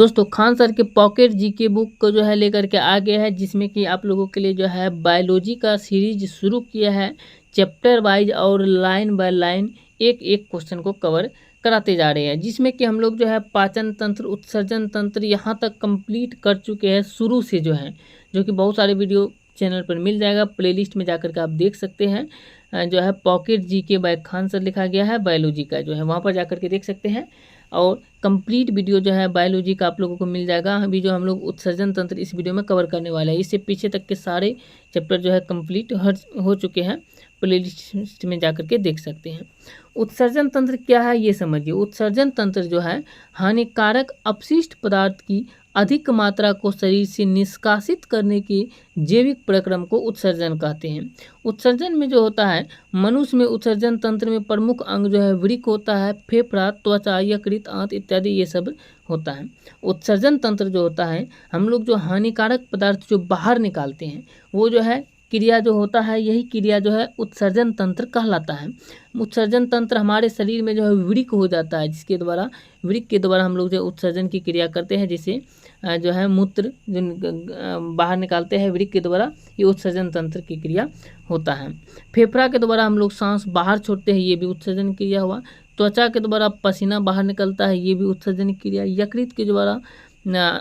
दोस्तों खान सर के pocket GK book को जो है लेकर के आ गया है, जिसमें कि आप लोगों के लिए जो है बायोलॉजी का सीरीज शुरू किया है। चैप्टर वाइज और लाइन बाय लाइन एक एक क्वेश्चन को कवर कराते जा रहे हैं, जिसमें कि हम लोग जो है पाचन तंत्र, उत्सर्जन तंत्र यहाँ तक कंप्लीट कर चुके हैं शुरू से जो है, जो कि बहुत सारे वीडियो चैनल पर मिल जाएगा। प्लेलिस्ट में जाकर के आप देख सकते हैं। जो है pocket GK by Khan sir लिखा गया है, बायोलॉजी का जो है वहाँ पर जाकर के देख सकते हैं। और कंप्लीट वीडियो जो है बायोलॉजी का आप लोगों को मिल जाएगा। अभी जो हम लोग उत्सर्जन तंत्र इस वीडियो में कवर करने वाले हैं, इससे पीछे तक के सारे चैप्टर जो है कंप्लीट हो चुके हैं। प्लेलिस्ट में जाकर के देख सकते हैं। उत्सर्जन तंत्र क्या है ये समझिए। उत्सर्जन तंत्र जो है हानिकारक अपशिष्ट पदार्थ की अधिक मात्रा को शरीर से निष्कासित करने के जैविक प्रक्रम को उत्सर्जन कहते हैं। उत्सर्जन में जो होता है, मनुष्य में उत्सर्जन तंत्र में प्रमुख अंग जो है वृक्क होता है, फेफड़ा, त्वचा, यकृत, आंत इत्यादि ये सब होता है। उत्सर्जन तंत्र जो होता है, हम लोग जो हानिकारक पदार्थ जो बाहर निकालते हैं वो जो है क्रिया जो होता है, यही क्रिया जो है उत्सर्जन तंत्र कहलाता है। उत्सर्जन तंत्र हमारे शरीर में जो है वृक्क हो जाता है, जिसके द्वारा वृक्क के द्वारा हम लोग जो उत्सर्जन की क्रिया करते हैं, जिसे जो है मूत्र जो बाहर निकालते हैं वृक्क के द्वारा, ये उत्सर्जन तंत्र की क्रिया होता है। फेफड़ा के द्वारा हम लोग सांस बाहर छोड़ते हैं, ये भी उत्सर्जन क्रिया हुआ। त्वचा के द्वारा पसीना बाहर निकलता है, ये भी उत्सर्जन क्रिया। यकृत के द्वारा,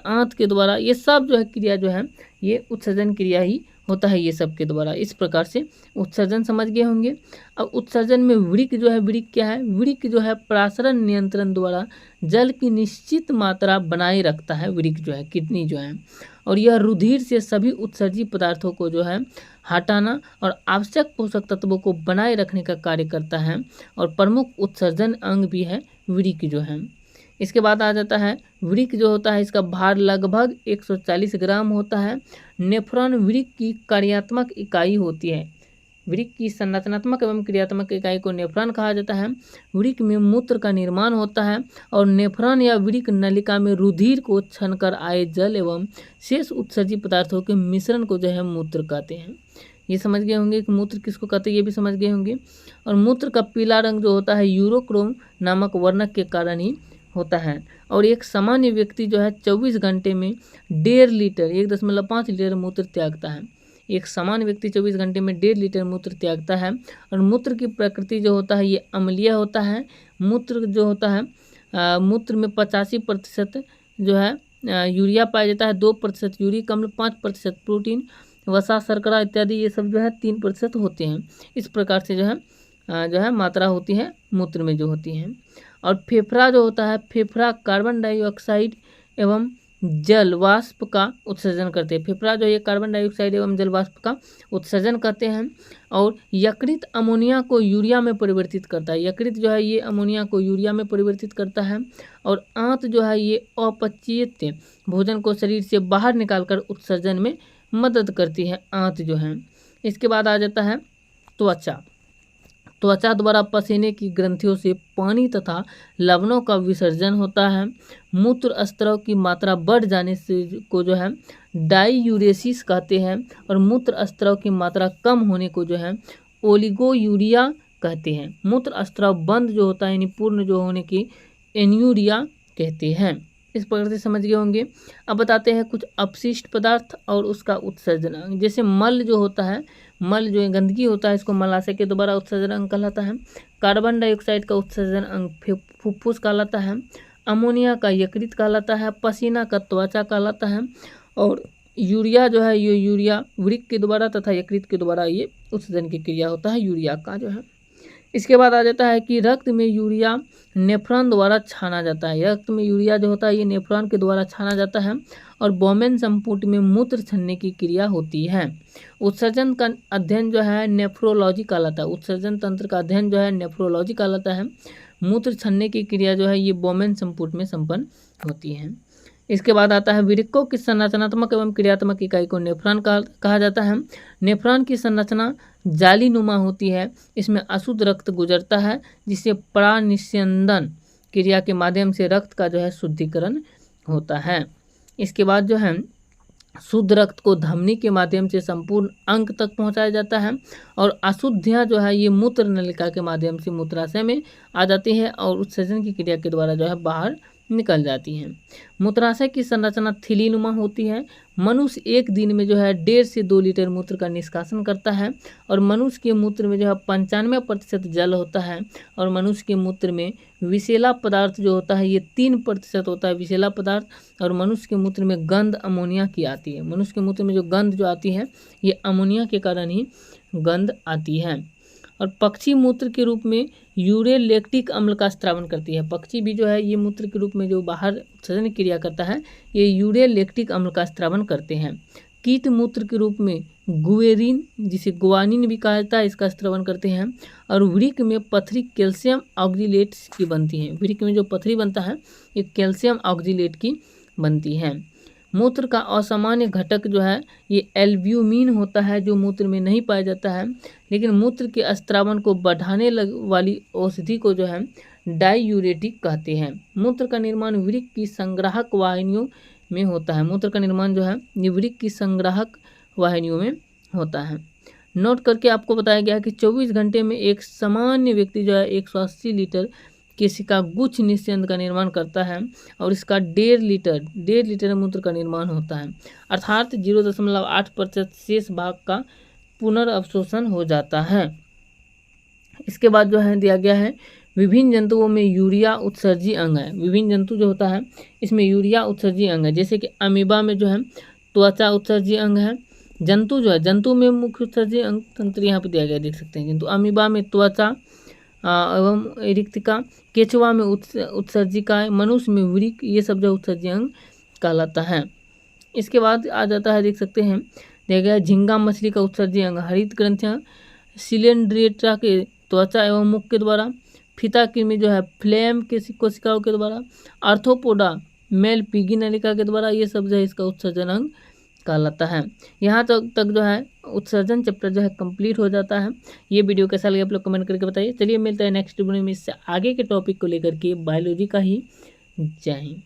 आंत के द्वारा, ये सब जो है क्रिया जो है ये उत्सर्जन क्रिया ही होता है, ये सब के द्वारा। इस प्रकार से उत्सर्जन समझ गए होंगे। अब उत्सर्जन में वृक्क जो है, वृक्क क्या है? वृक्क जो है प्रासरण नियंत्रण द्वारा जल की निश्चित मात्रा बनाए रखता है। वृक्क जो है, किडनी जो है, और यह रुधिर से सभी उत्सर्जी पदार्थों को जो है हटाना और आवश्यक पोषक तत्वों को बनाए रखने का कार्य करता है, और प्रमुख उत्सर्जन अंग भी है वृक्क जो है। इसके बाद आ जाता है वृक्क जो होता है, इसका भार लगभग 140 ग्राम होता है। नेफ्रॉन वृक्क की कार्यात्मक इकाई होती है। वृक्क की संरचनात्मक एवं क्रियात्मक इकाई को नेफ्रॉन कहा जाता है। वृक्क में मूत्र का निर्माण होता है, और नेफ्रॉन या वृक्क नलिका में रुधिर को छनकर आए जल एवं शेष उत्सर्जी पदार्थों के मिश्रण को जो है मूत्र कहते हैं। ये समझ गए होंगे कि मूत्र किसको कहते हैं, ये भी समझ गए होंगे। और मूत्र का पीला रंग जो होता है यूरोक्रोम नामक वर्णक के कारण ही होता है। और एक सामान्य व्यक्ति जो है 24 घंटे में 1.5 लीटर 1.5 लीटर मूत्र त्यागता है। एक सामान्य व्यक्ति 24 घंटे में 1.5 लीटर मूत्र त्यागता है। और मूत्र की प्रकृति जो होता है ये अम्लीय होता है। मूत्र जो होता है, मूत्र में 85% जो है यूरिया पाया जाता है, 2% यूरिक अम्ल, 5% प्रोटीन, वसा, शर्करा इत्यादि ये सब जो है 3% होते हैं। इस प्रकार से जो है मात्रा होती है मूत्र में जो होती है। और फेफड़ा जो होता है, फेफड़ा कार्बन डाइऑक्साइड एवं जल वाष्प का उत्सर्जन करते हैं। फेफड़ा जो है कार्बन डाइऑक्साइड एवं जल वाष्प का उत्सर्जन करते हैं। और यकृत अमोनिया को यूरिया में परिवर्तित करता है। यकृत जो है ये अमोनिया को यूरिया में परिवर्तित करता है। और आंत जो है ये अपचित भोजन को शरीर से बाहर निकालकर उत्सर्जन में मदद करती है, आंत जो है। इसके बाद आ जाता है त्वचा। त्वचा द्वारा पसीने की ग्रंथियों से पानी तथा लवणों का विसर्जन होता है। मूत्र स्त्राव की मात्रा बढ़ जाने से को जो है डाईयूरेसिस कहते हैं। और मूत्र स्त्राव की मात्रा कम होने को जो है ओलिगोयूरिया कहते हैं। मूत्र स्त्राव बंद जो होता है यानी पूर्ण जो होने की एन्यूरिया कहते हैं। इस प्रकार से समझ गए होंगे। अब बताते हैं कुछ अपशिष्ट पदार्थ और उसका उत्सर्जन। जैसे मल जो होता है, मल जो गंदगी होता है, इसको मलाशय के द्वारा उत्सर्जन अंग कहलाता है। कार्बन डाइऑक्साइड का उत्सर्जन अंग फुफ्फुस कहलाता है। अमोनिया का यकृत कहलाता है। पसीना का त्वचा कहलाता है। और यूरिया जो है ये यूरिया वृक्क के द्वारा तथा यकृत के द्वारा ये उत्सर्जन की क्रिया होता है, यूरिया का जो है। इसके बाद आ जाता है कि रक्त में यूरिया नेफ्रॉन द्वारा छाना जाता है। रक्त में यूरिया जो होता है ये नेफ्रॉन के द्वारा छाना जाता है। और बोमेन संपुट में मूत्र छनने की क्रिया होती है। उत्सर्जन का अध्ययन जो है नेफ्रोलॉजी कहलाता है। उत्सर्जन तंत्र का अध्ययन जो है नेफ्रोलॉजी कहलाता है। मूत्र छनने की क्रिया जो है ये बोमेन संपुट में संपन्न होती है। इसके बाद आता है वृक्कों की संरचनात्मक एवं क्रियात्मक इकाई को नेफ्रॉन कहा जाता है। नेफ्रॉन की संरचना जालीनुमा होती है। इसमें अशुद्ध रक्त गुजरता है, जिससे प्राणनिस्यंदन क्रिया के माध्यम से रक्त का जो है शुद्धिकरण होता है। इसके बाद जो है शुद्ध रक्त को धमनी के माध्यम से संपूर्ण अंग तक पहुंचाया जाता है। और अशुद्धियाँ जो है ये मूत्र नलिका के माध्यम से मूत्राशय में आ जाती है और उत्सर्जन की क्रिया के द्वारा जो है बाहर निकल जाती हैं। मूत्राशय की संरचना थिलीनुमा होती है। मनुष्य एक दिन में जो है 1.5 से 2 लीटर मूत्र का निष्कासन करता है और मनुष्य के मूत्र में जो है 95% जल होता है और मनुष्य के मूत्र में विषैला पदार्थ जो होता है ये 3% होता है विषैला पदार्थ और मनुष्य के मूत्र में गंध अमोनिया की आती है। मनुष्य के मूत्र में जो गंध जो आती है ये अमोनिया के कारण ही गंध आती है। और पक्षी मूत्र के रूप में यूरेलेक्टिक अम्ल का स्त्रावन करती है। पक्षी भी जो है ये मूत्र के रूप में जो बाहर उत्सर्जन क्रिया करता है ये यूरेलेक्टिक अम्ल का स्त्रावन करते हैं। कीट मूत्र के रूप में गुएरिन जिसे गुआनिन भी कहा जाता है इसका स्त्रावन करते हैं। और वृक्क में पथरी कैल्शियम ऑक्जिलेट्स की बनती है। वृक्क में जो पथरी बनता है ये कैल्शियम ऑक्जिलेट की बनती है। मूत्र का असामान्य घटक जो है ये एल्ब्यूमिन होता है जो मूत्र में नहीं पाया जाता है, लेकिन मूत्र के स्त्रावन को बढ़ाने वाली औषधि को जो है डायूरेटिक कहते हैं। मूत्र का निर्माण वृक्क की संग्राहक वाहिनियों में होता है। मूत्र का निर्माण जो है ये वृक्क की संग्राहक वाहिनियों में होता है। नोट करके आपको बताया गया है कि 24 घंटे में एक सामान्य व्यक्ति जो है 180 लीटर केशिका गुच्छ निस्यंद का निर्माण करता है और इसका 1.5 लीटर मूत्र का निर्माण होता है, अर्थात 0.8% शेष भाग का पुनर्अवशोषण हो जाता है। इसके बाद जो है दिया गया है विभिन्न जंतुओं में यूरिया उत्सर्जी अंग है। विभिन्न जंतु जो होता है इसमें यूरिया उत्सर्जी अंग है, जैसे कि अमीबा में जो है त्वचा उत्सर्जी अंग है। जंतु जो है जंतु में मुख्य उत्सर्जी अंग तंत्र यहाँ पर दिया गया देख सकते हैं। जंतु अमीबा में त्वचा एवं रिक्तिका, केचुआ में उत्सर्जिका, मनुष्य में वृक्क, ये सब जो उत्सर्जी अंग कहलाता है। इसके बाद आ जाता है देख सकते हैं दिया गया झींगा मछली का उत्सर्जी अंग हरित ग्रंथियाँ सिलेंड्रेटा के त्वचा एवं मुख के द्वारा, फीता कृमि जो है फ्लेम के कोशिकाओं के द्वारा, आर्थ्रोपोडा मेल पिगी नलिका के द्वारा, ये सब जो है इसका उत्सर्जन अंग कहलाता है। यहाँ तक जो है उत्सर्जन चैप्टर जो है कंप्लीट हो जाता है। ये वीडियो कैसा लगे आप लोग कमेंट करके बताइए। चलिए मिलते हैं नेक्स्ट वीडियो में इससे आगे के टॉपिक को लेकर के बायोलॉजी का ही। जय हिंद।